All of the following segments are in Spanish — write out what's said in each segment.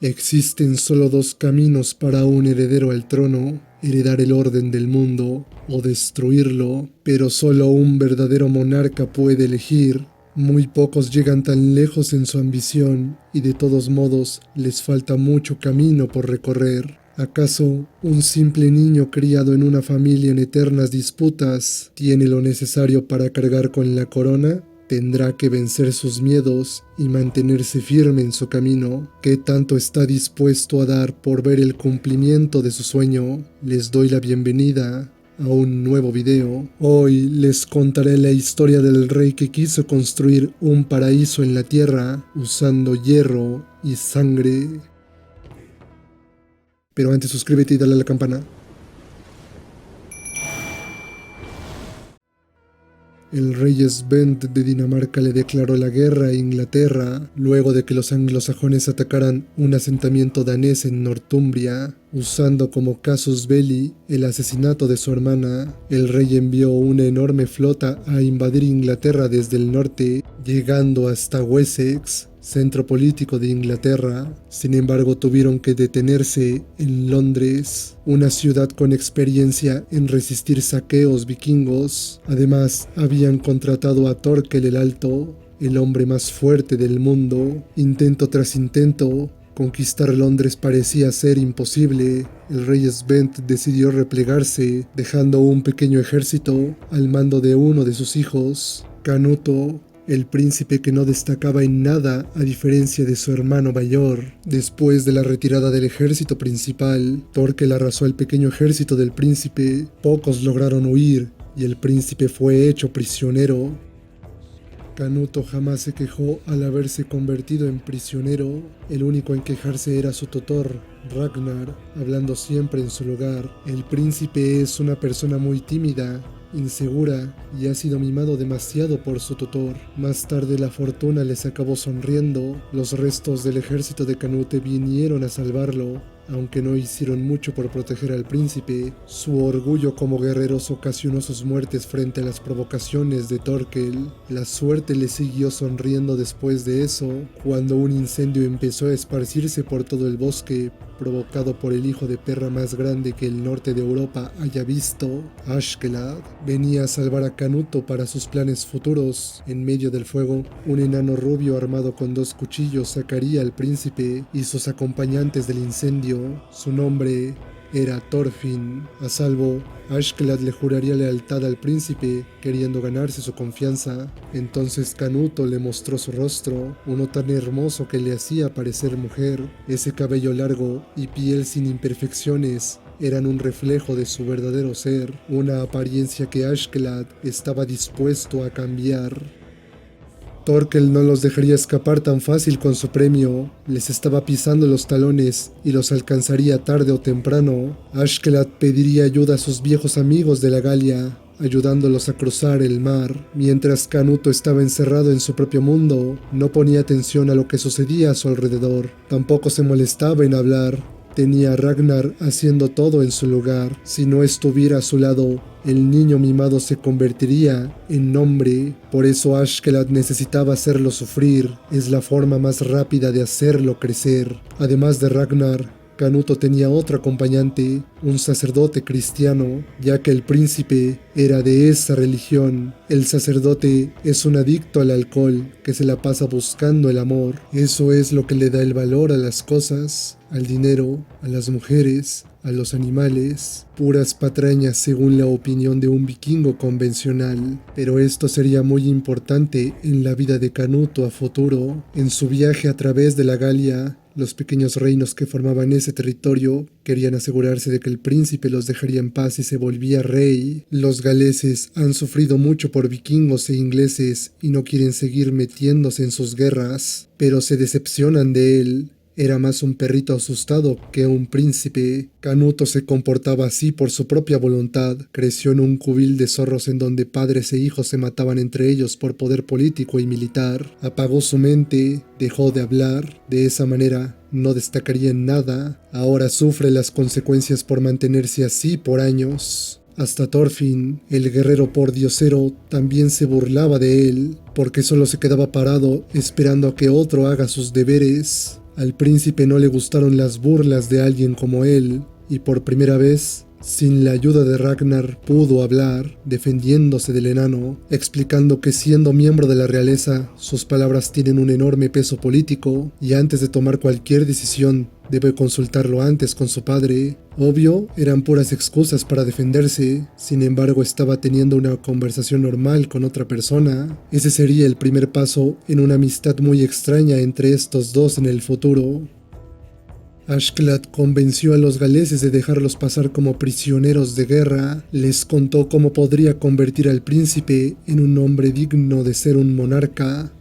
Existen solo dos caminos para un heredero al trono: heredar el orden del mundo o destruirlo, pero solo un verdadero monarca puede elegir. Muy pocos llegan tan lejos en su ambición y de todos modos les falta mucho camino por recorrer. ¿Acaso un simple niño criado en una familia en eternas disputas tiene lo necesario para cargar con la corona? Tendrá que vencer sus miedos y mantenerse firme en su camino. ¿Qué tanto está dispuesto a dar por ver el cumplimiento de su sueño? Les doy la bienvenida a un nuevo video. Hoy les contaré la historia del rey que quiso construir un paraíso en la tierra usando hierro y sangre. Pero antes suscríbete y dale a la campana. El rey Svend de Dinamarca le declaró la guerra a Inglaterra luego de que los anglosajones atacaran un asentamiento danés en Northumbria. Usando como casus belli el asesinato de su hermana, el rey envió una enorme flota a invadir Inglaterra desde el norte, llegando hasta Wessex, centro político de Inglaterra. Sin embargo, tuvieron que detenerse en Londres, una ciudad con experiencia en resistir saqueos vikingos. Además, habían contratado a Thorkel el Alto, el hombre más fuerte del mundo. Intento tras intento, conquistar Londres parecía ser imposible. El rey Svend decidió replegarse, dejando un pequeño ejército al mando de uno de sus hijos, Canuto, el príncipe que no destacaba en nada a diferencia de su hermano mayor. Después de la retirada del ejército principal, Thorkel arrasó el pequeño ejército del príncipe. Pocos lograron huir y el príncipe fue hecho prisionero. Canuto jamás se quejó al haberse convertido en prisionero. El único en quejarse era su tutor, Ragnar, hablando siempre en su lugar. El príncipe es una persona muy tímida, insegura y ha sido mimado demasiado por su tutor. Más tarde la fortuna les acabó sonriendo. Los restos del ejército de Canute vinieron a salvarlo, aunque no hicieron mucho por proteger al príncipe. Su orgullo como guerreros ocasionó sus muertes frente a las provocaciones de Thorkel. La suerte le siguió sonriendo después de eso, cuando un incendio empezó a esparcirse por todo el bosque, provocado por el hijo de perra más grande que el norte de Europa haya visto. Askeladd venía a salvar a Canuto para sus planes futuros. En medio del fuego, un enano rubio armado con 2 cuchillos sacaría al príncipe y sus acompañantes del incendio. Su nombre era Thorfinn. A salvo, Askeladd le juraría lealtad al príncipe, queriendo ganarse su confianza. Entonces Canuto le mostró su rostro, uno tan hermoso que le hacía parecer mujer. Ese cabello largo y piel sin imperfecciones eran un reflejo de su verdadero ser, una apariencia que Askeladd estaba dispuesto a cambiar. Thorkel no los dejaría escapar tan fácil con su premio. Les estaba pisando los talones y los alcanzaría tarde o temprano. Askeladd pediría ayuda a sus viejos amigos de la Galia, ayudándolos a cruzar el mar. Mientras Canuto estaba encerrado en su propio mundo, no ponía atención a lo que sucedía a su alrededor. Tampoco se molestaba en hablar. Tenía a Ragnar haciendo todo en su lugar. Si no estuviera a su lado, el niño mimado se convertiría en hombre. Por eso Askeladd necesitaba hacerlo sufrir. Es la forma más rápida de hacerlo crecer. Además de Ragnar, Canuto tenía otro acompañante, un sacerdote cristiano, ya que el príncipe era de esa religión. El sacerdote es un adicto al alcohol que se la pasa buscando el amor. Eso es lo que le da el valor a las cosas, al dinero, a las mujeres, a los animales. Puras patrañas según la opinión de un vikingo convencional. Pero esto sería muy importante en la vida de Canuto a futuro. En su viaje a través de la Galia, los pequeños reinos que formaban ese territorio querían asegurarse de que el príncipe los dejaría en paz y se volvía rey. Los galeses han sufrido mucho por vikingos e ingleses y no quieren seguir metiéndose en sus guerras, pero se decepcionan de él. Era más un perrito asustado que un príncipe. Canuto se comportaba así por su propia voluntad. Creció en un cubil de zorros en donde padres e hijos se mataban entre ellos por poder político y militar. Apagó su mente, dejó de hablar. De esa manera no destacaría en nada. Ahora sufre las consecuencias por mantenerse así por años. Hasta Thorfinn, el guerrero pordiosero, también se burlaba de él, porque solo se quedaba parado esperando a que otro haga sus deberes. Al príncipe no le gustaron las burlas de alguien como él, y por primera vez, sin la ayuda de Ragnar, pudo hablar, defendiéndose del enano, explicando que siendo miembro de la realeza, sus palabras tienen un enorme peso político, y antes de tomar cualquier decisión, debe consultarlo antes con su padre. Obvio, eran puras excusas para defenderse, sin embargo estaba teniendo una conversación normal con otra persona. Ese sería el primer paso en una amistad muy extraña entre estos dos en el futuro. Ashklad convenció a los galeses de dejarlos pasar como prisioneros de guerra, les contó cómo podría convertir al príncipe en un hombre digno de ser un monarca.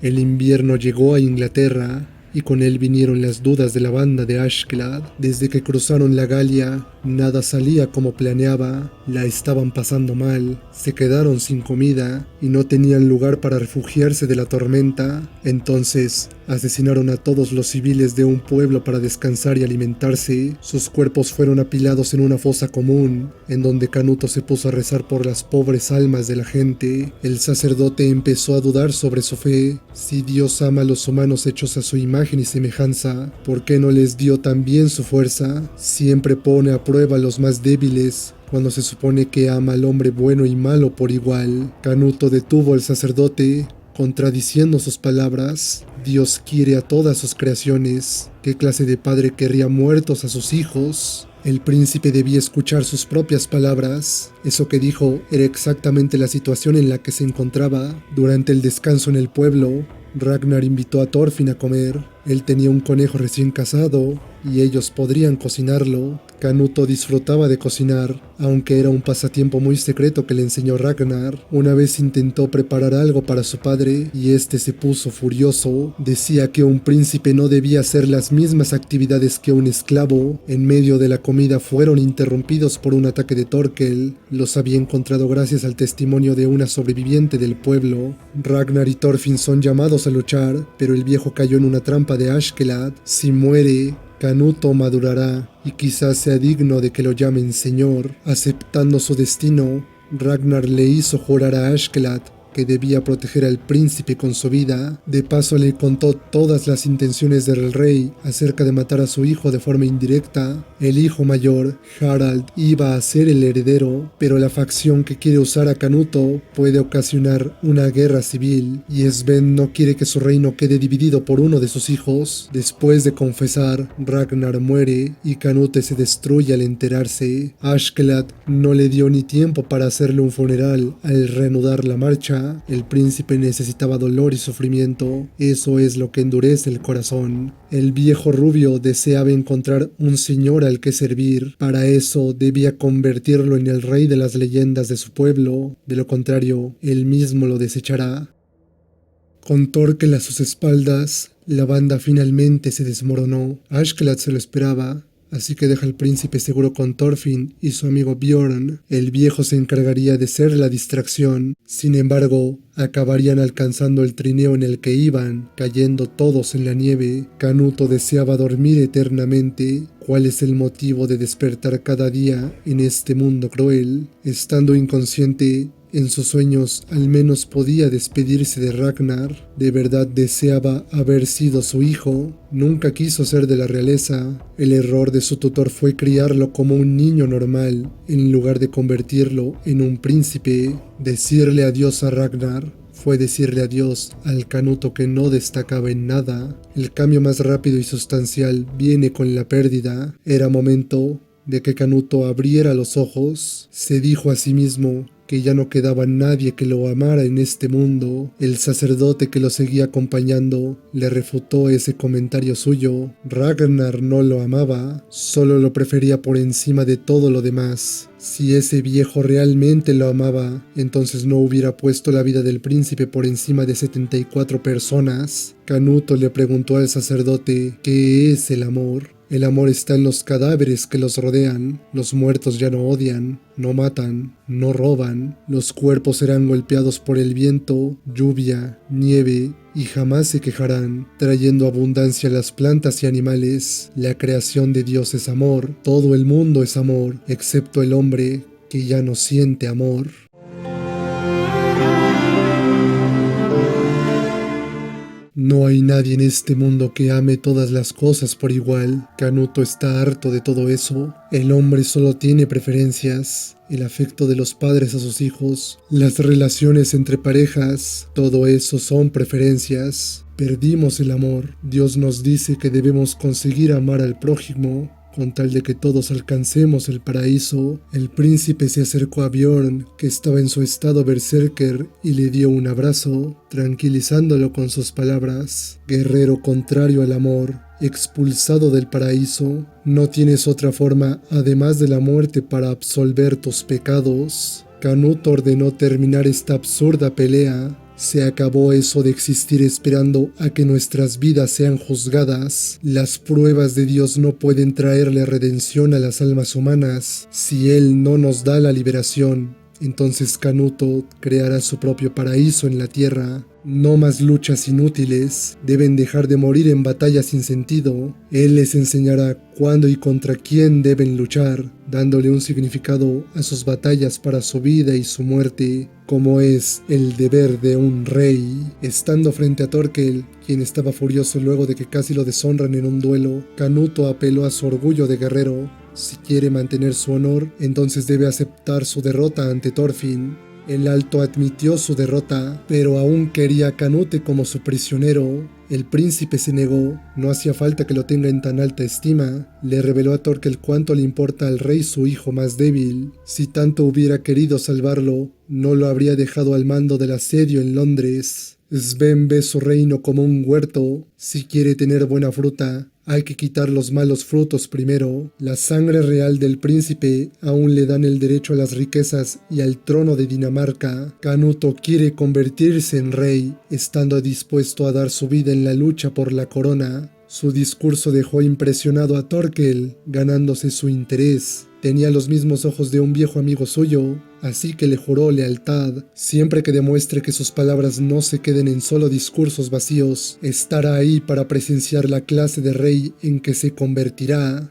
El invierno llegó a Inglaterra, y con él vinieron las dudas de la banda de Ashklad. Desde que cruzaron la Galia, nada salía como planeaba, la estaban pasando mal, se quedaron sin comida y no tenían lugar para refugiarse de la tormenta. Entonces, asesinaron a todos los civiles de un pueblo para descansar y alimentarse. Sus cuerpos fueron apilados en una fosa común, en donde Canuto se puso a rezar por las pobres almas de la gente. El sacerdote empezó a dudar sobre su fe. Si Dios ama a los humanos hechos a su imagen y semejanza, ¿por qué no les dio también su fuerza? Siempre pone a prueba a los más débiles, cuando se supone que ama al hombre bueno y malo por igual. Canuto detuvo al sacerdote, contradiciendo sus palabras. Dios quiere a todas sus creaciones. ¿Qué clase de padre querría muertos a sus hijos? El príncipe debía escuchar sus propias palabras. Eso que dijo era exactamente la situación en la que se encontraba. Durante el descanso en el pueblo, Ragnar invitó a Thorfinn a comer. Él tenía un conejo recién cazado y ellos podrían cocinarlo. Canuto disfrutaba de cocinar, aunque era un pasatiempo muy secreto que le enseñó Ragnar. Una vez intentó preparar algo para su padre y este se puso furioso. Decía que un príncipe no debía hacer las mismas actividades que un esclavo. En medio de la comida fueron interrumpidos por un ataque de Thorkel. Los había encontrado gracias al testimonio de una sobreviviente del pueblo. Ragnar y Thorfinn son llamados a luchar, pero el viejo cayó en una trampa de Ashkelad. Si muere, Canuto madurará y quizás sea digno de que lo llamen señor. Aceptando su destino, Ragnar le hizo jurar a Ashkelad que debía proteger al príncipe con su vida. De paso le contó todas las intenciones del rey acerca de matar a su hijo de forma indirecta. El hijo mayor, Harald, iba a ser el heredero, pero la facción que quiere usar a Canuto puede ocasionar una guerra civil, y Sven no quiere que su reino quede dividido por uno de sus hijos. Después de confesar, Ragnar muere y Canute se destruye al enterarse. Ashkelad no le dio ni tiempo para hacerle un funeral. Al reanudar la marcha, el príncipe necesitaba dolor y sufrimiento. Eso es lo que endurece el corazón. El viejo rubio deseaba encontrar un señor al que servir. Para eso debía convertirlo en el rey de las leyendas de su pueblo. De lo contrario, él mismo lo desechará. Con Thorkel a sus espaldas, la banda finalmente se desmoronó. Ashkelad se lo esperaba, así que deja al príncipe seguro con Thorfinn y su amigo Bjorn. El viejo se encargaría de ser la distracción. Sin embargo, acabarían alcanzando el trineo en el que iban, cayendo todos en la nieve. Canuto deseaba dormir eternamente. ¿Cuál es el motivo de despertar cada día en este mundo cruel? Estando inconsciente, en sus sueños al menos podía despedirse de Ragnar. De verdad deseaba haber sido su hijo. Nunca quiso ser de la realeza. El error de su tutor fue criarlo como un niño normal, en lugar de convertirlo en un príncipe. Decirle adiós a Ragnar fue decirle adiós al Canuto que no destacaba en nada. El cambio más rápido y sustancial viene con la pérdida. Era momento de que Canuto abriera los ojos. Se dijo a sí mismo que ya no quedaba nadie que lo amara en este mundo. El sacerdote que lo seguía acompañando le refutó ese comentario suyo. Ragnar no lo amaba, solo lo prefería por encima de todo lo demás. Si ese viejo realmente lo amaba, entonces no hubiera puesto la vida del príncipe por encima de 74 personas. Canuto le preguntó al sacerdote ¿qué es el amor? El amor está en los cadáveres que los rodean. Los muertos ya no odian, no matan, no roban. Los cuerpos serán golpeados por el viento, lluvia, nieve y jamás se quejarán, trayendo abundancia a las plantas y animales. La creación de Dios es amor. Todo el mundo es amor, excepto el hombre que ya no siente amor. No hay nadie en este mundo que ame todas las cosas por igual. Canuto está harto de todo eso. El hombre solo tiene preferencias. El afecto de los padres a sus hijos, las relaciones entre parejas, todo eso son preferencias. Perdimos el amor. Dios nos dice que debemos conseguir amar al prójimo con tal de que todos alcancemos el paraíso. El príncipe se acercó a Bjorn, que estaba en su estado berserker, y le dio un abrazo, tranquilizándolo con sus palabras. Guerrero contrario al amor, expulsado del paraíso, no tienes otra forma además de la muerte para absolver tus pecados. Canuto ordenó terminar esta absurda pelea. Se acabó eso de existir esperando a que nuestras vidas sean juzgadas. Las pruebas de Dios no pueden traerle redención a las almas humanas. Si Él no nos da la liberación, entonces Canuto creará su propio paraíso en la tierra. No más luchas inútiles, deben dejar de morir en batallas sin sentido. Él les enseñará cuándo y contra quién deben luchar, dándole un significado a sus batallas para su vida y su muerte, como es el deber de un rey. Estando frente a Thorkel, quien estaba furioso luego de que casi lo deshonran en un duelo, Canuto apeló a su orgullo de guerrero. Si quiere mantener su honor, entonces debe aceptar su derrota ante Thorfinn. El Alto admitió su derrota, pero aún quería a Canute como su prisionero. El príncipe se negó, no hacía falta que lo tenga en tan alta estima. Le reveló a Thorkel cuánto le importa al rey su hijo más débil. Si tanto hubiera querido salvarlo, no lo habría dejado al mando del asedio en Londres. Sven ve su reino como un huerto. Si quiere tener buena fruta, hay que quitar los malos frutos primero. La sangre real del príncipe aún le dan el derecho a las riquezas y al trono de Dinamarca. Canuto quiere convertirse en rey, estando dispuesto a dar su vida en la lucha por la corona. Su discurso dejó impresionado a Thorkel, ganándose su interés. Tenía los mismos ojos de un viejo amigo suyo, así que le juró lealtad. Siempre que demuestre que sus palabras no se queden en solo discursos vacíos, estará ahí para presenciar la clase de rey en que se convertirá.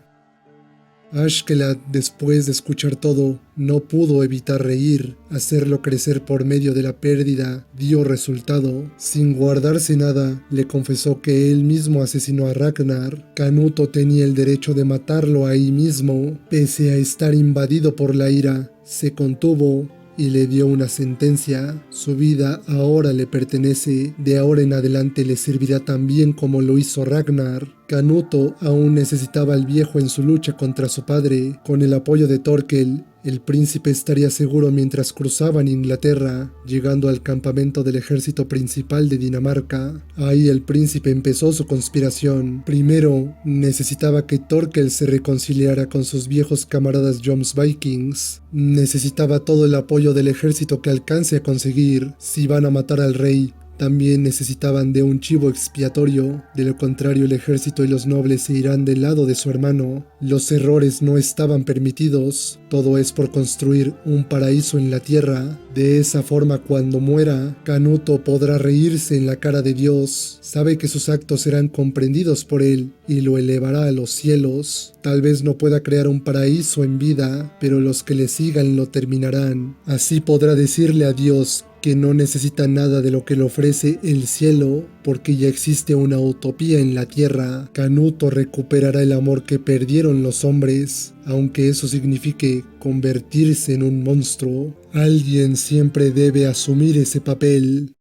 Askeladd, después de escuchar todo, no pudo evitar reír. Hacerlo crecer por medio de la pérdida dio resultado. Sin guardarse nada, le confesó que él mismo asesinó a Ragnar. Canuto tenía el derecho de matarlo ahí mismo. Pese a estar invadido por la ira, se contuvo y le dio una sentencia. Su vida ahora le pertenece, de ahora en adelante le servirá tan bien como lo hizo Ragnar. Canuto aún necesitaba al viejo en su lucha contra su padre. Con el apoyo de Thorkel, el príncipe estaría seguro mientras cruzaban Inglaterra, llegando al campamento del ejército principal de Dinamarca. Ahí el príncipe empezó su conspiración. Primero, necesitaba que Thorkel se reconciliara con sus viejos camaradas Jomsvikings. Necesitaba todo el apoyo del ejército que alcance a conseguir. Si van a matar al rey, también necesitaban de un chivo expiatorio. De lo contrario, el ejército y los nobles se irán del lado de su hermano. Los errores no estaban permitidos. Todo es por construir un paraíso en la tierra. De esa forma, cuando muera, Canuto podrá reírse en la cara de Dios. Sabe que sus actos serán comprendidos por él y lo elevará a los cielos. Tal vez no pueda crear un paraíso en vida, pero los que le sigan lo terminarán. Así podrá decirle a Dios que no necesita nada de lo que le ofrece el cielo, porque ya existe una utopía en la tierra. Canuto recuperará el amor que perdieron los hombres, aunque eso signifique convertirse en un monstruo. Alguien siempre debe asumir ese papel.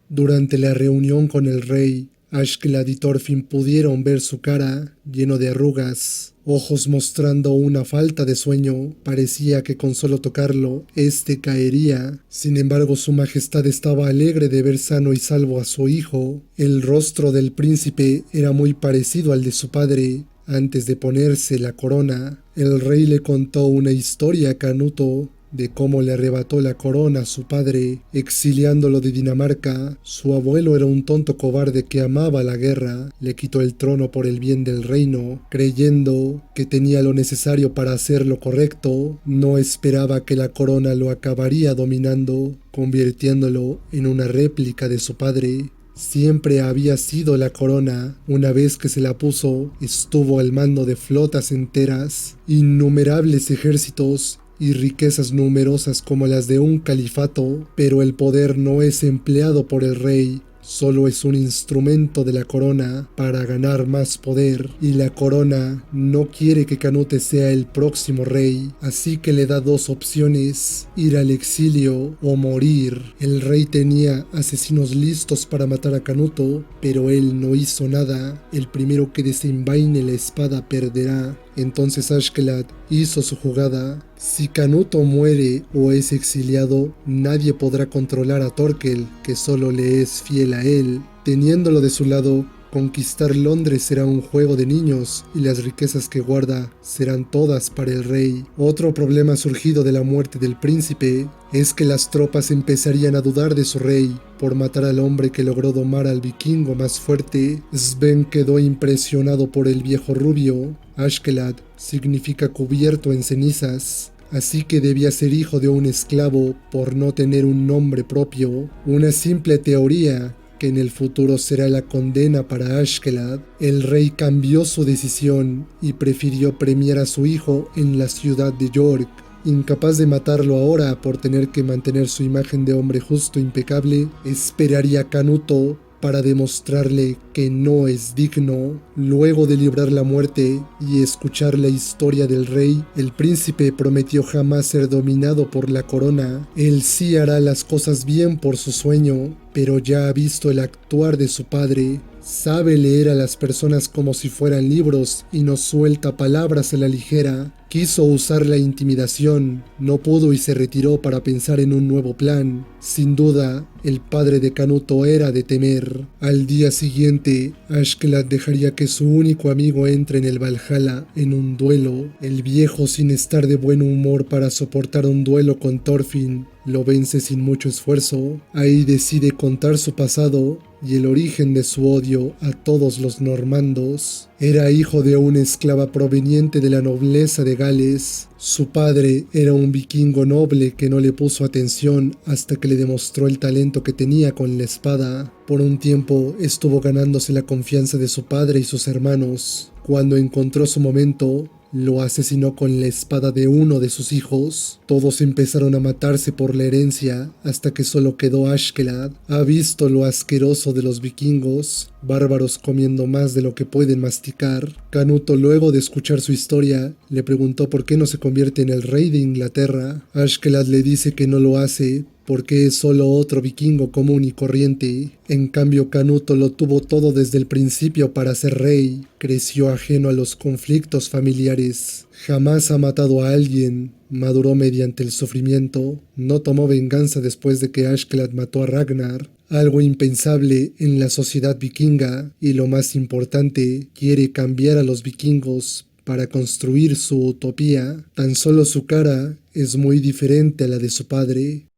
Durante la reunión con el rey, Askeladd y Thorfinn pudieron ver su cara, lleno de arrugas, ojos mostrando una falta de sueño. Parecía que con solo tocarlo, éste caería. Sin embargo, su majestad estaba alegre de ver sano y salvo a su hijo. El rostro del príncipe era muy parecido al de su padre. Antes de ponerse la corona, el rey le contó una historia a Canuto de cómo le arrebató la corona a su padre, exiliándolo de Dinamarca. Su abuelo era un tonto cobarde que amaba la guerra. Le quitó el trono por el bien del reino, creyendo que tenía lo necesario para hacer lo correcto. No esperaba que la corona lo acabaría dominando, convirtiéndolo en una réplica de su padre. Siempre había sido la corona. Una vez que se la puso, estuvo al mando de flotas enteras, innumerables ejércitos y riquezas numerosas como las de un califato, pero el poder no es empleado por el rey, solo es un instrumento de la corona para ganar más poder, y la corona no quiere que Canute sea el próximo rey, así que le da dos opciones: ir al exilio o morir. El rey tenía asesinos listos para matar a Canuto, pero él no hizo nada. El primero que desenvaine la espada perderá. Entonces Askeladd hizo su jugada. Si Canuto muere o es exiliado, nadie podrá controlar a Thorkel, que solo le es fiel a él. Teniéndolo de su lado, conquistar Londres será un juego de niños y las riquezas que guarda serán todas para el rey. Otro problema surgido de la muerte del príncipe es que las tropas empezarían a dudar de su rey por matar al hombre que logró domar al vikingo más fuerte. Sven quedó impresionado por el viejo rubio. Askeladd significa cubierto en cenizas, así que debía ser hijo de un esclavo por no tener un nombre propio. Una simple teoría que en el futuro será la condena para Askeladd. El rey cambió su decisión y prefirió premiar a su hijo en la ciudad de York. Incapaz de matarlo ahora por tener que mantener su imagen de hombre justo e impecable, esperaría a Canuto para demostrarle que no es digno. Luego de librar la muerte y escuchar la historia del rey, el príncipe prometió jamás ser dominado por la corona. Él sí hará las cosas bien por su sueño, pero ya ha visto el actuar de su padre. Sabe leer a las personas como si fueran libros y no suelta palabras a la ligera. Quiso usar la intimidación, no pudo y se retiró para pensar en un nuevo plan. Sin duda, el padre de Canuto era de temer. Al día siguiente, Askeladd dejaría que su único amigo entre en el Valhalla en un duelo. El viejo, sin estar de buen humor para soportar un duelo con Thorfinn, lo vence sin mucho esfuerzo. Ahí decide contar su pasado y el origen de su odio a todos los normandos. Era hijo de una esclava proveniente de la nobleza de Gales. Su padre era un vikingo noble que no le puso atención hasta que le demostró el talento que tenía con la espada. Por un tiempo estuvo ganándose la confianza de su padre y sus hermanos. Cuando encontró su momento, lo asesinó con la espada de uno de sus hijos. Todos empezaron a matarse por la herencia hasta que solo quedó Askeladd. Ha visto lo asqueroso de los vikingos, bárbaros comiendo más de lo que pueden masticar. Canuto, luego de escuchar su historia, le preguntó por qué no se convierte en el rey de Inglaterra. Askeladd le dice que no lo hace porque es solo otro vikingo común y corriente. En cambio, Canuto lo tuvo todo desde el principio para ser rey. Creció ajeno a los conflictos familiares. Jamás ha matado a alguien. Maduró mediante el sufrimiento. No tomó venganza después de que Askeladd mató a Ragnar, algo impensable en la sociedad vikinga. Y lo más importante, quiere cambiar a los vikingos para construir su utopía. Tan solo su cara es muy diferente a la de su padre.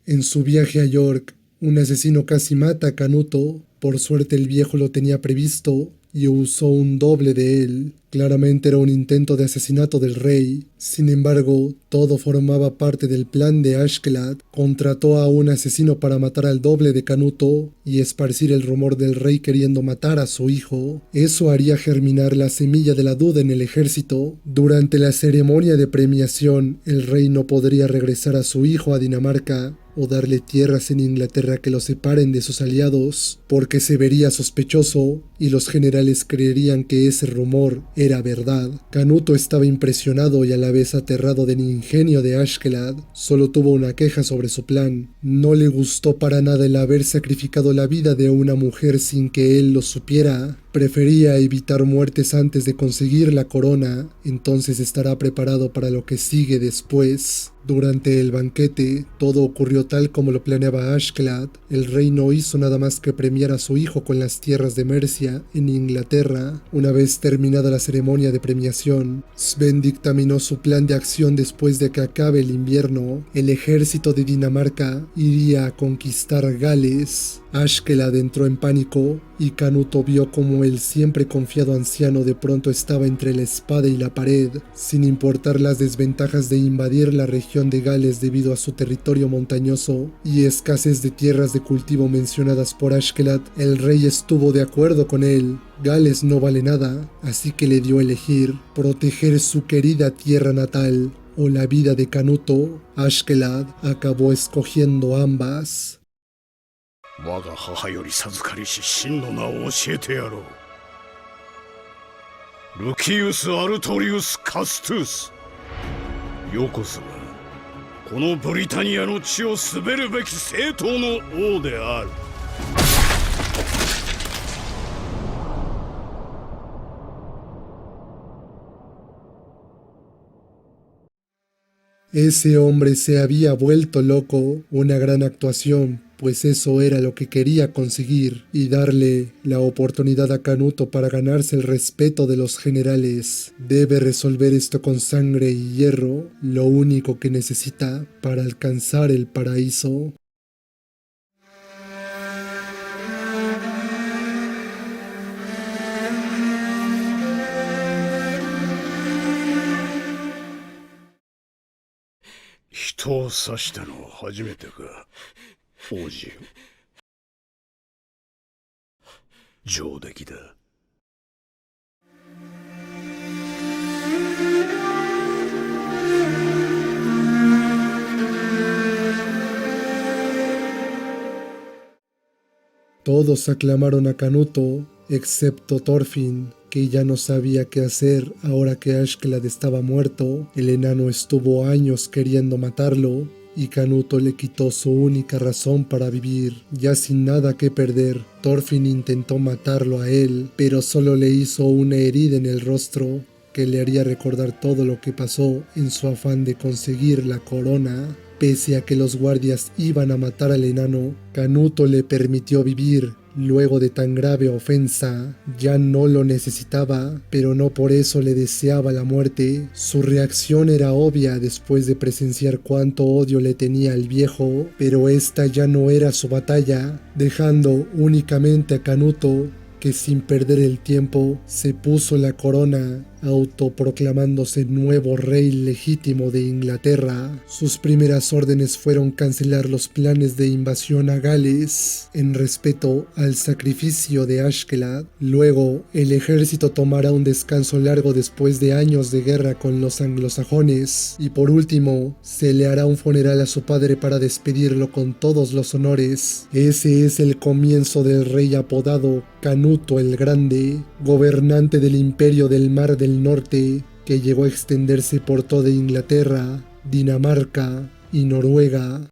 En su viaje a York, un asesino casi mata a Canuto. Por suerte el viejo lo tenía previsto y usó un doble de él. Claramente era un intento de asesinato del rey. Sin embargo, todo formaba parte del plan de Askeladd. Contrató a un asesino para matar al doble de Canuto y esparcir el rumor del rey queriendo matar a su hijo. Eso haría germinar la semilla de la duda en el ejército. Durante la ceremonia de premiación, el rey no podría regresar a su hijo a Dinamarca o darle tierras en Inglaterra que lo separen de sus aliados, porque se vería sospechoso y los generales creerían que ese rumor era verdad. Canuto estaba impresionado y a la vez aterrado del ingenio de Askeladd. Solo tuvo una queja sobre su plan. No le gustó para nada el haber sacrificado la vida de una mujer sin que él lo supiera. Prefería evitar muertes antes de conseguir la corona, entonces estará preparado para lo que sigue después. Durante el banquete, todo ocurrió tal como lo planeaba Askeladd. El rey no hizo nada más que premiar a su hijo con las tierras de Mercia, en Inglaterra. Una vez terminada la ceremonia de premiación, Sven dictaminó su plan de acción después de que acabe el invierno. El ejército de Dinamarca iría a conquistar Gales. Askeladd entró en pánico y Canuto vio como el siempre confiado anciano de pronto estaba entre la espada y la pared. Sin importar las desventajas de invadir la región de Gales debido a su territorio montañoso y escasez de tierras de cultivo mencionadas por Askeladd, el rey estuvo de acuerdo con él. Gales no vale nada, así que le dio a elegir: proteger su querida tierra natal o la vida de Canuto. Askeladd acabó escogiendo ambas. 我が母より授かりし真の名を教えてやろう。ルキウス・アルトリウス・カストゥス。よこそがこのブリタニアの地を滑るべき正統の王である。Ese hombre se había vuelto loco, una gran actuación, pues eso era lo que quería conseguir, y darle la oportunidad a Canuto para ganarse el respeto de los generales. Debe resolver esto con sangre y hierro, lo único que necesita para alcanzar el paraíso.人を刺したのは初めてか、王子よ。上出来だ。Todos aclamaron a Canuto, excepto Thorfinn, que ya no sabía qué hacer ahora que Askeladd estaba muerto. El enano estuvo años queriendo matarlo, y Canuto le quitó su única razón para vivir. Ya sin nada que perder, Thorfinn intentó matarlo a él, pero solo le hizo una herida en el rostro que le haría recordar todo lo que pasó en su afán de conseguir la corona. Pese a que los guardias iban a matar al enano, Canuto le permitió vivir. Luego de tan grave ofensa, ya no lo necesitaba, pero no por eso le deseaba la muerte. Su reacción era obvia después de presenciar cuánto odio le tenía al viejo, pero esta ya no era su batalla, dejando únicamente a Canuto, que sin perder el tiempo se puso la corona, autoproclamándose nuevo rey legítimo de Inglaterra. Sus primeras órdenes fueron cancelar los planes de invasión a Gales en respeto al sacrificio de Askeladd. Luego, el ejército tomará un descanso largo después de años de guerra con los anglosajones, y por último, se le hará un funeral a su padre para despedirlo con todos los honores. Ese es el comienzo del rey apodado Canuto el Grande, gobernante del imperio del Mar del Norte, que llegó a extenderse por toda Inglaterra, Dinamarca y Noruega.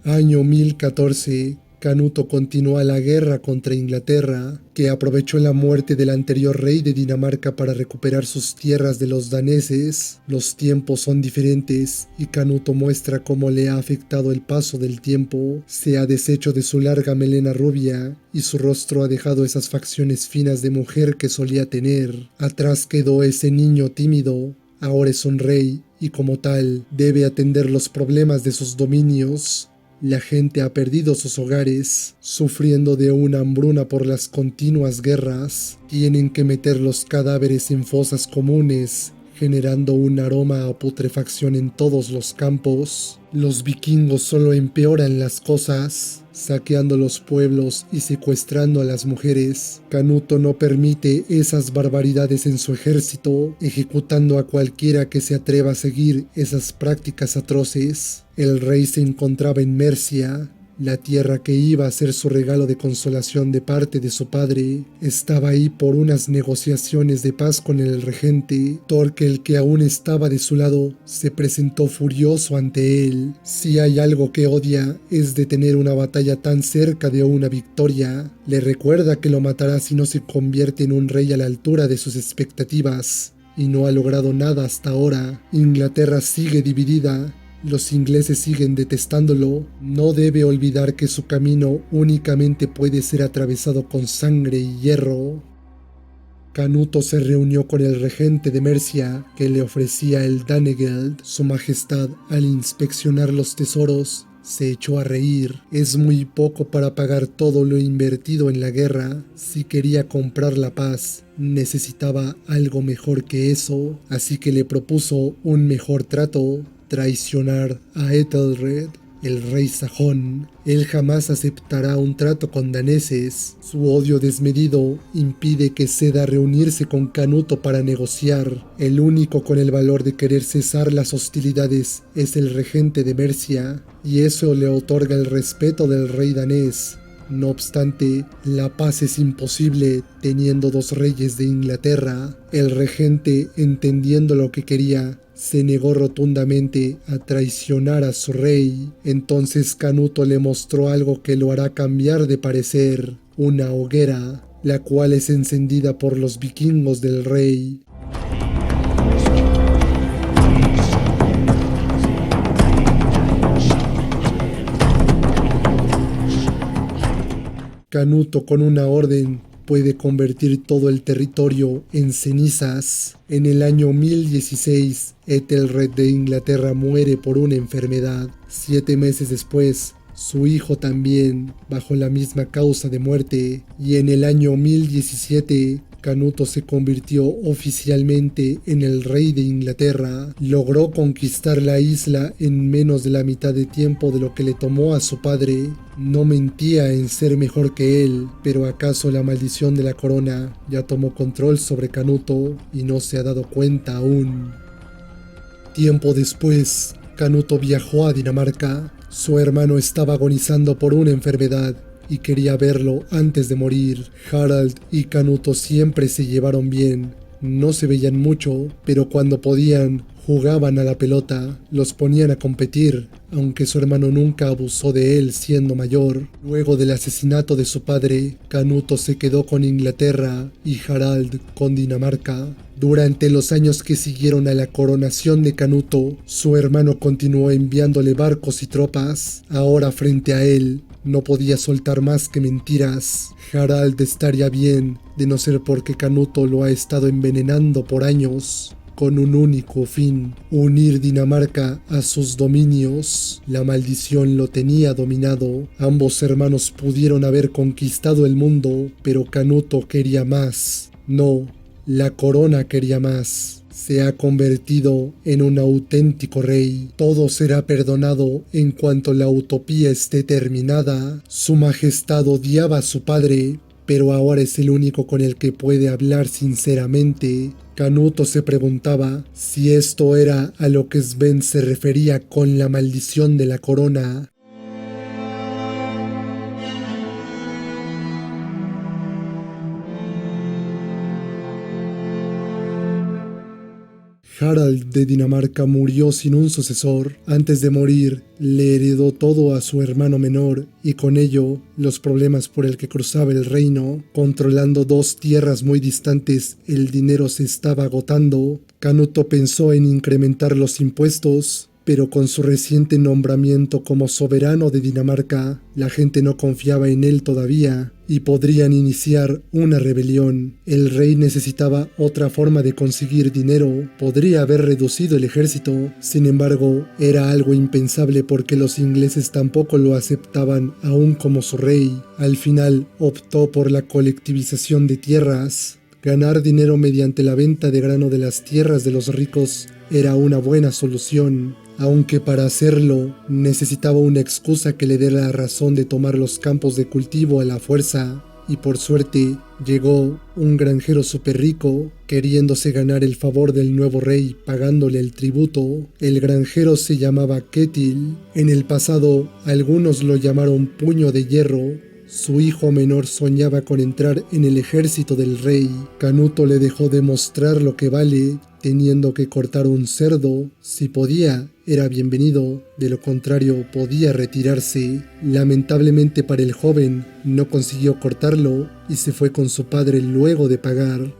Año 1014. Canuto continuó la guerra contra Inglaterra, que aprovechó la muerte del anterior rey de Dinamarca para recuperar sus tierras de los daneses. Los tiempos son diferentes y Canuto muestra cómo le ha afectado el paso del tiempo. Se ha deshecho de su larga melena rubia y su rostro ha dejado esas facciones finas de mujer que solía tener. Atrás quedó ese niño tímido. Ahora es un rey y como tal debe atender los problemas de sus dominios. La gente ha perdido sus hogares, sufriendo de una hambruna por las continuas guerras. Tienen que meter los cadáveres en fosas comunes, generando un aroma a putrefacción en todos los campos. Los vikingos solo empeoran las cosas, saqueando los pueblos y secuestrando a las mujeres. Canuto no permite esas barbaridades en su ejército, ejecutando a cualquiera que se atreva a seguir esas prácticas atroces. El rey se encontraba en Mercia. La tierra que iba a ser su regalo de consolación de parte de su padre. Estaba ahí por unas negociaciones de paz con el regente. Thorkel, que aún estaba de su lado, se presentó furioso ante él. Si hay algo que odia es detener una batalla tan cerca de una victoria. Le recuerda que lo matará si no se convierte en un rey a la altura de sus expectativas. Y no ha logrado nada hasta ahora. Inglaterra sigue dividida. Los ingleses siguen detestándolo. No debe olvidar que su camino únicamente puede ser atravesado con sangre y hierro. Canuto se reunió con el regente de Mercia, que le ofrecía el Danegeld. Su majestad, al inspeccionar los tesoros, se echó a reír. Es muy poco para pagar todo lo invertido en la guerra. Si quería comprar la paz, necesitaba algo mejor que eso, así que le propuso un mejor trato: traicionar a Ethelred. el rey sajón. Él jamás aceptará un trato con daneses. Su odio desmedido impide que ceda a reunirse con Canuto para negociar. El único con el valor de querer cesar las hostilidades es el regente de Mercia, y eso le otorga el respeto del rey danés. No obstante, la paz es imposible teniendo dos reyes de Inglaterra. El regente, entendiendo lo que quería, se negó rotundamente a traicionar a su rey. Entonces Canuto le mostró algo que lo hará cambiar de parecer: una hoguera, la cual es encendida por los vikingos del rey. Canuto, con una orden, puede convertir todo el territorio en cenizas. En el año 1016, Ethelred de Inglaterra muere por una enfermedad. 7 meses después, su hijo también, bajo la misma causa de muerte. Y en el año 1017, Canuto se convirtió oficialmente en el rey de Inglaterra. Logró conquistar la isla en menos de la mitad de tiempo de lo que le tomó a su padre. No mentía en ser mejor que él, pero ¿acaso la maldición de la corona ya tomó control sobre Canuto y no se ha dado cuenta aún? Tiempo después, Canuto viajó a Dinamarca. Su hermano estaba agonizando por una enfermedad y quería verlo antes de morir. Harald y Canuto siempre se llevaron bien. No se veían mucho, pero cuando podían, jugaban a la pelota, los ponían a competir, aunque su hermano nunca abusó de él siendo mayor. Luego del asesinato de su padre, Canuto se quedó con Inglaterra y Harald con Dinamarca. Durante los años que siguieron a la coronación de Canuto, su hermano continuó enviándole barcos y tropas. Ahora frente a él, no podía soltar más que mentiras. Harald estaría bien, de no ser porque Canuto lo ha estado envenenando por años, con un único fin: unir Dinamarca a sus dominios. La maldición lo tenía dominado. Ambos hermanos pudieron haber conquistado el mundo, pero Canuto quería más. No, la corona quería más. Se ha convertido en un auténtico rey. Todo será perdonado en cuanto la utopía esté terminada. Su majestad odiaba a su padre, pero ahora es el único con el que puede hablar sinceramente. Canuto se preguntaba si esto era a lo que Sven se refería con la maldición de la corona. Harald de Dinamarca murió sin un sucesor. Antes de morir, le heredó todo a su hermano menor y con ello los problemas por el que cruzaba el reino. Controlando 2 tierras muy distantes, el dinero se estaba agotando. Canuto pensó en incrementar los impuestos, pero con su reciente nombramiento como soberano de Dinamarca, la gente no confiaba en él todavía y podrían iniciar una rebelión. El rey necesitaba otra forma de conseguir dinero. Podría haber reducido el ejército, sin embargo, era algo impensable porque los ingleses tampoco lo aceptaban aún como su rey. Al final, optó por la colectivización de tierras. Ganar dinero mediante la venta de grano de las tierras de los ricos era una buena solución, aunque para hacerlo necesitaba una excusa que le diera la razón de tomar los campos de cultivo a la fuerza. Y por suerte llegó un granjero súper rico, queriéndose ganar el favor del nuevo rey pagándole el tributo. El granjero se llamaba Ketil. En el pasado algunos lo llamaron Puño de Hierro. Su hijo menor soñaba con entrar en el ejército del rey. Canuto le dejó demostrar lo que vale, teniendo que cortar un cerdo. Si podía, era bienvenido, de lo contrario podía retirarse. Lamentablemente para el joven, no consiguió cortarlo y se fue con su padre luego de pagar.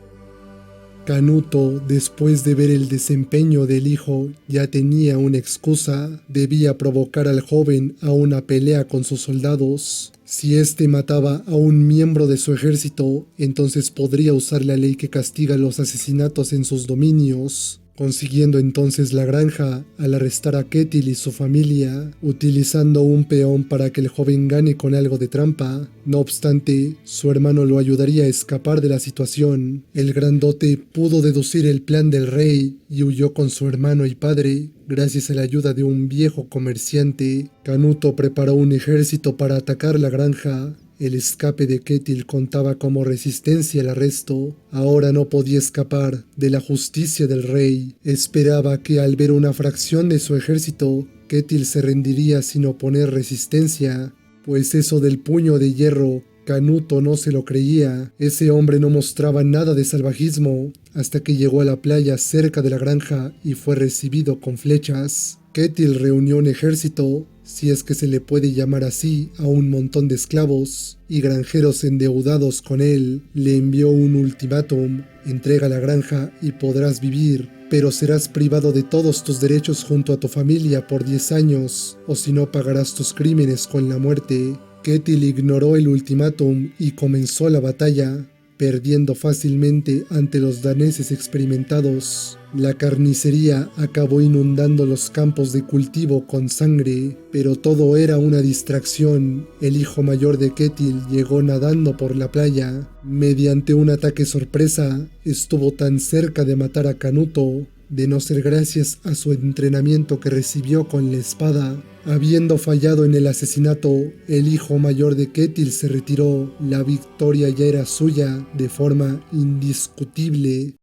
Canuto, después de ver el desempeño del hijo, ya tenía una excusa. Debía provocar al joven a una pelea con sus soldados. Si éste mataba a un miembro de su ejército, entonces podría usar la ley que castiga los asesinatos en sus dominios. consiguiendo entonces la granja al arrestar a Ketil y su familia, utilizando un peón para que el joven gane con algo de trampa. No obstante, su hermano lo ayudaría a escapar de la situación. El grandote pudo deducir el plan del rey y huyó con su hermano y padre. Gracias a la ayuda de un viejo comerciante, Canuto preparó un ejército para atacar la granja. El escape de Ketil contaba como resistencia al arresto. Ahora no podía escapar de la justicia del rey. Esperaba que al ver una fracción de su ejército, Ketil se rendiría sin oponer resistencia, pues eso del puño de hierro, Canuto no se lo creía. Ese hombre no mostraba nada de salvajismo hasta que llegó a la playa cerca de la granja y fue recibido con flechas. Ketil reunió un ejército, si es que se le puede llamar así, a un montón de esclavos y granjeros endeudados con él. Le envió un ultimátum: entrega la granja y podrás vivir, pero serás privado de todos tus derechos junto a tu familia por 10 años, o si no pagarás tus crímenes con la muerte. Ketil ignoró el ultimátum y comenzó la batalla, perdiendo fácilmente ante los daneses experimentados. La carnicería acabó inundando los campos de cultivo con sangre, pero todo era una distracción. El hijo mayor de Ketil llegó nadando por la playa. Mediante un ataque sorpresa, estuvo tan cerca de matar a Canuto, de no ser gracias a su entrenamiento que recibió con la espada. Habiendo fallado en el asesinato, el hijo mayor de Ketil se retiró. La victoria ya era suya de forma indiscutible.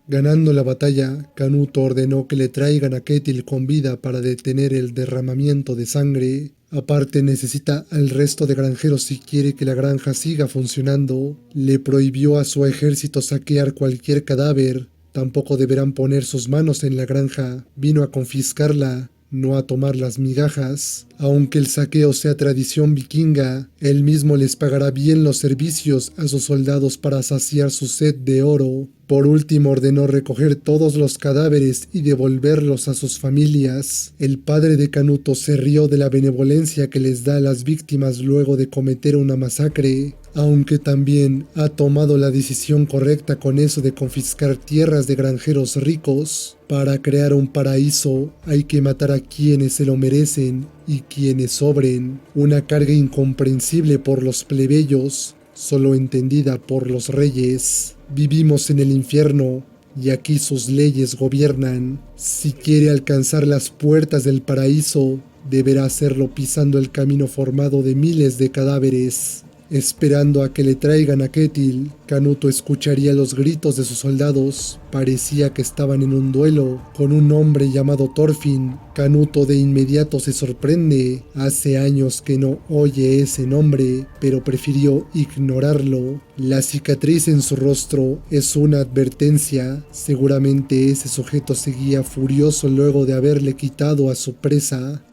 Ganando la batalla, Canuto ordenó que le traigan a Ketil con vida para detener el derramamiento de sangre. Aparte, necesita al resto de granjeros si quiere que la granja siga funcionando. Le prohibió a su ejército saquear cualquier cadáver. Tampoco deberán poner sus manos en la granja. Vino a confiscarla, no a tomar las migajas. Aunque el saqueo sea tradición vikinga, él mismo les pagará bien los servicios a sus soldados para saciar su sed de oro. Por último, ordenó recoger todos los cadáveres y devolverlos a sus familias. El padre de Canuto se rió de la benevolencia que les da a las víctimas luego de cometer una masacre, aunque también ha tomado la decisión correcta con eso de confiscar tierras de granjeros ricos. Para crear un paraíso hay que matar a quienes se lo merecen y quienes sobren, una carga incomprensible por los plebeyos, solo entendida por los reyes. Vivimos en el infierno y aquí sus leyes gobiernan. Si quiere alcanzar las puertas del paraíso, deberá hacerlo pisando el camino formado de miles de cadáveres. Esperando a que le traigan a Ketil, Canuto escucharía los gritos de sus soldados. Parecía que estaban en un duelo con un hombre llamado Thorfinn. Canuto de inmediato se sorprende. Hace años que no oye ese nombre, pero prefirió ignorarlo. La cicatriz en su rostro es una advertencia. Seguramente ese sujeto seguía furioso luego de haberle quitado a su presa.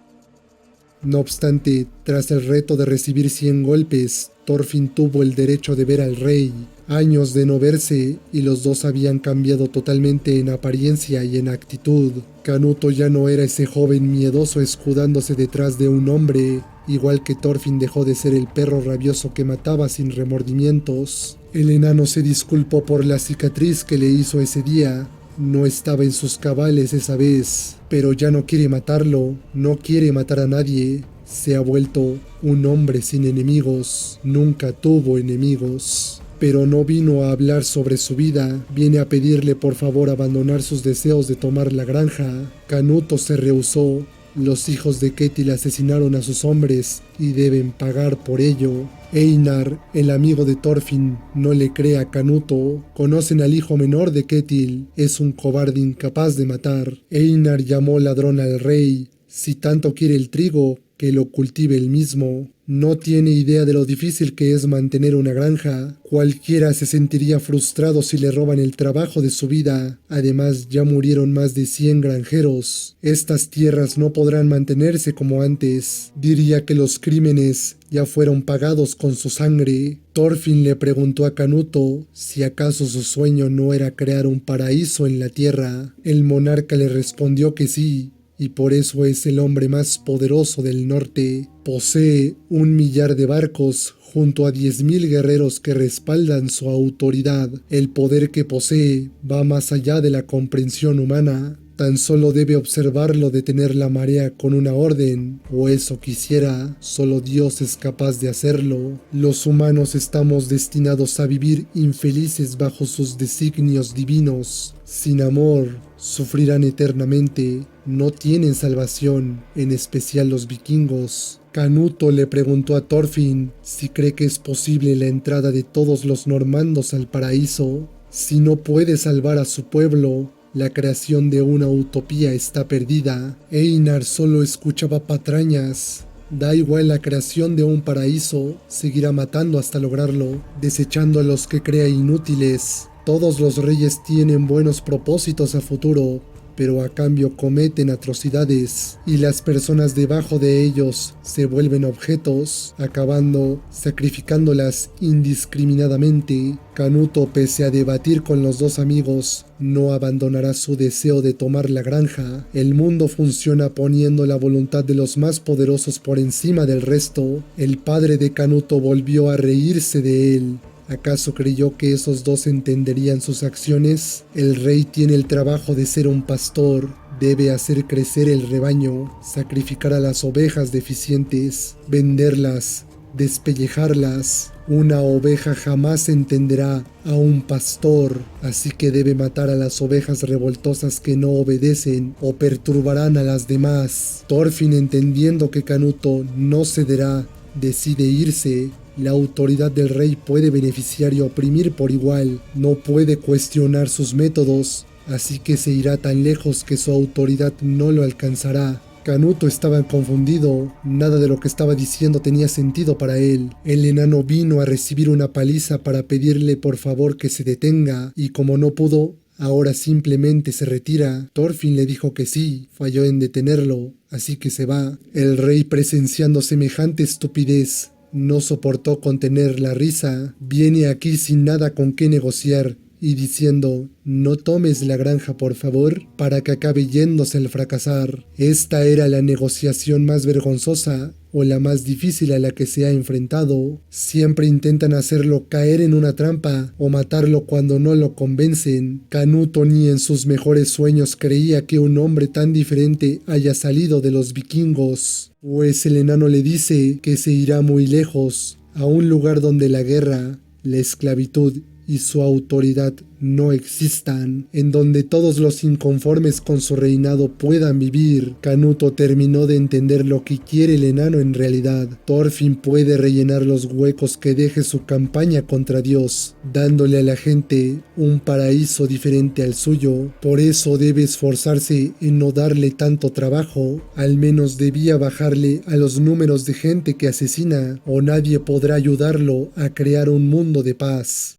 No obstante, tras el reto de recibir 100 golpes, Thorfinn tuvo el derecho de ver al rey. Años de no verse y los dos habían cambiado totalmente en apariencia y en actitud. Canuto ya no era ese joven miedoso escudándose detrás de un hombre. Igual que Thorfinn dejó de ser el perro rabioso que mataba sin remordimientos. El enano se disculpó por la cicatriz que le hizo ese día. No estaba en sus cabales esa vez, pero ya no quiere matarlo, no quiere matar a nadie. Se ha vuelto un hombre sin enemigos, nunca tuvo enemigos. Pero no vino a hablar sobre su vida, viene a pedirle por favor abandonar sus deseos de tomar la granja. Canuto se rehusó. Los hijos de Ketil asesinaron a sus hombres y deben pagar por ello. Einar, el amigo de Thorfinn, no le cree a Canuto. Conocen al hijo menor de Ketil, es un cobarde incapaz de matar. Einar llamó ladrón al rey. Si tanto quiere el trigo, que lo cultive él mismo. No tiene idea de lo difícil que es mantener una granja. Cualquiera se sentiría frustrado si le roban el trabajo de su vida. Además, ya murieron más de 100 granjeros. Estas tierras no podrán mantenerse como antes. Diría que los crímenes ya fueron pagados con su sangre. Thorfinn le preguntó a Canuto si acaso su sueño no era crear un paraíso en la tierra. El monarca le respondió que sí, y por eso es el hombre más poderoso del norte. Posee 1.000.000 de barcos junto a 10.000 guerreros que respaldan su autoridad. El poder que posee va más allá de la comprensión humana. Tan solo debe observarlo detener la marea con una orden, o eso quisiera, solo Dios es capaz de hacerlo. Los humanos estamos destinados a vivir infelices bajo sus designios divinos. Sin amor, sufrirán eternamente, no tienen salvación, en especial los vikingos. Canuto le preguntó a Thorfinn si cree que es posible la entrada de todos los normandos al paraíso. Si no puede salvar a su pueblo, la creación de una utopía está perdida. Einar solo escuchaba patrañas. Da igual la creación de un paraíso, seguirá matando hasta lograrlo, desechando a los que crea inútiles. Todos los reyes tienen buenos propósitos a futuro, pero a cambio cometen atrocidades, y las personas debajo de ellos se vuelven objetos, acabando sacrificándolas indiscriminadamente. Canuto, pese a debatir con los dos amigos, no abandonará su deseo de tomar la granja. El mundo funciona poniendo la voluntad de los más poderosos por encima del resto. El padre de Canuto volvió a reírse de él. ¿Acaso creyó que esos dos entenderían sus acciones? El rey tiene el trabajo de ser un pastor. Debe hacer crecer el rebaño, sacrificar a las ovejas deficientes, venderlas, despellejarlas. Una oveja jamás entenderá a un pastor, así que debe matar a las ovejas revoltosas que no obedecen o perturbarán a las demás. Thorfinn, entendiendo que Canuto no cederá, decide irse. La autoridad del rey puede beneficiar y oprimir por igual, no puede cuestionar sus métodos, así que se irá tan lejos que su autoridad no lo alcanzará. Canuto estaba confundido, nada de lo que estaba diciendo tenía sentido para él. El enano vino a recibir una paliza para pedirle por favor que se detenga, y como no pudo, ahora simplemente se retira. Thorfinn le dijo que sí, falló en detenerlo, así que se va. El rey, presenciando semejante estupidez, no soportó contener la risa. Viene aquí sin nada con qué negociar y diciendo: no tomes la granja por favor, para que acabe yéndose al fracasar. Esta era la negociación más vergonzosa o la más difícil a la que se ha enfrentado. Siempre intentan hacerlo caer en una trampa o matarlo cuando no lo convencen. Canuto ni en sus mejores sueños creía que un hombre tan diferente haya salido de los vikingos. Pues el enano le dice que se irá muy lejos, a un lugar donde la guerra, la esclavitud y su autoridad no existan, en donde todos los inconformes con su reinado puedan vivir. Canuto terminó de entender lo que quiere el enano en realidad. Thorfinn puede rellenar los huecos que deje su campaña contra Dios, dándole a la gente un paraíso diferente al suyo. Por eso debe esforzarse en no darle tanto trabajo. Al menos debía bajarle a los números de gente que asesina, o nadie podrá ayudarlo a crear un mundo de paz.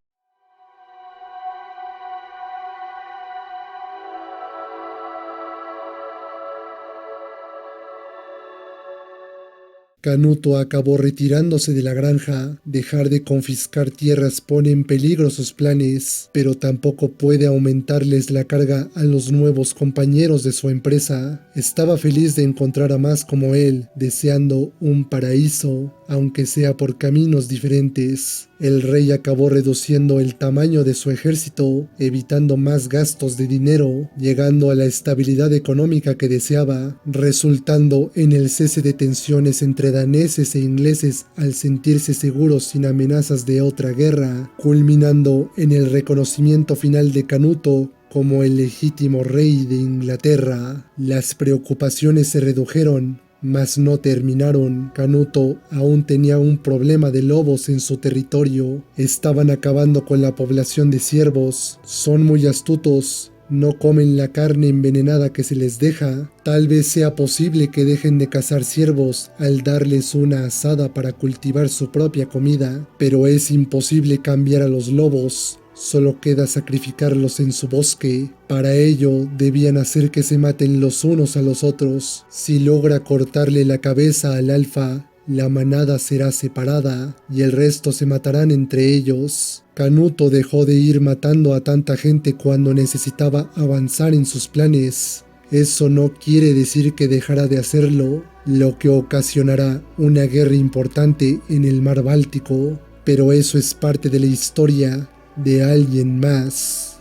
Canuto acabó retirándose de la granja. Dejar de confiscar tierras pone en peligro sus planes, pero tampoco puede aumentarles la carga a los nuevos compañeros de su empresa. Estaba feliz de encontrar a más como él, deseando un paraíso, aunque sea por caminos diferentes. El rey acabó reduciendo el tamaño de su ejército, evitando más gastos de dinero, llegando a la estabilidad económica que deseaba, resultando en el cese de tensiones entre daneses e ingleses al sentirse seguros sin amenazas de otra guerra, culminando en el reconocimiento final de Canuto como el legítimo rey de Inglaterra. Las preocupaciones se redujeron, mas no terminaron. Canuto aún tenía un problema de lobos en su territorio. Estaban acabando con la población de ciervos. Son muy astutos. No comen la carne envenenada que se les deja. Tal vez sea posible que dejen de cazar ciervos al darles una asada para cultivar su propia comida, pero es imposible cambiar a los lobos. Solo queda sacrificarlos en su bosque. Para ello, debían hacer que se maten los unos a los otros. Si logra cortarle la cabeza al alfa, la manada será separada y el resto se matarán entre ellos. Canuto dejó de ir matando a tanta gente cuando necesitaba avanzar en sus planes. Eso no quiere decir que dejará de hacerlo, lo que ocasionará una guerra importante en el mar Báltico, pero eso es parte de la historia de alguien más.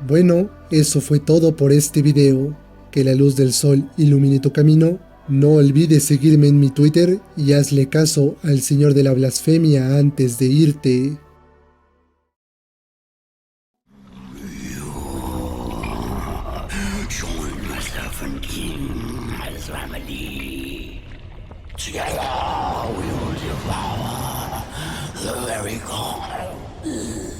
Bueno, eso fue todo por este video. Que la luz del sol ilumine tu camino. No olvides seguirme en mi Twitter y hazle caso al señor de la blasfemia antes de irte. Join myself and King Azramali. Together we will devour the very core.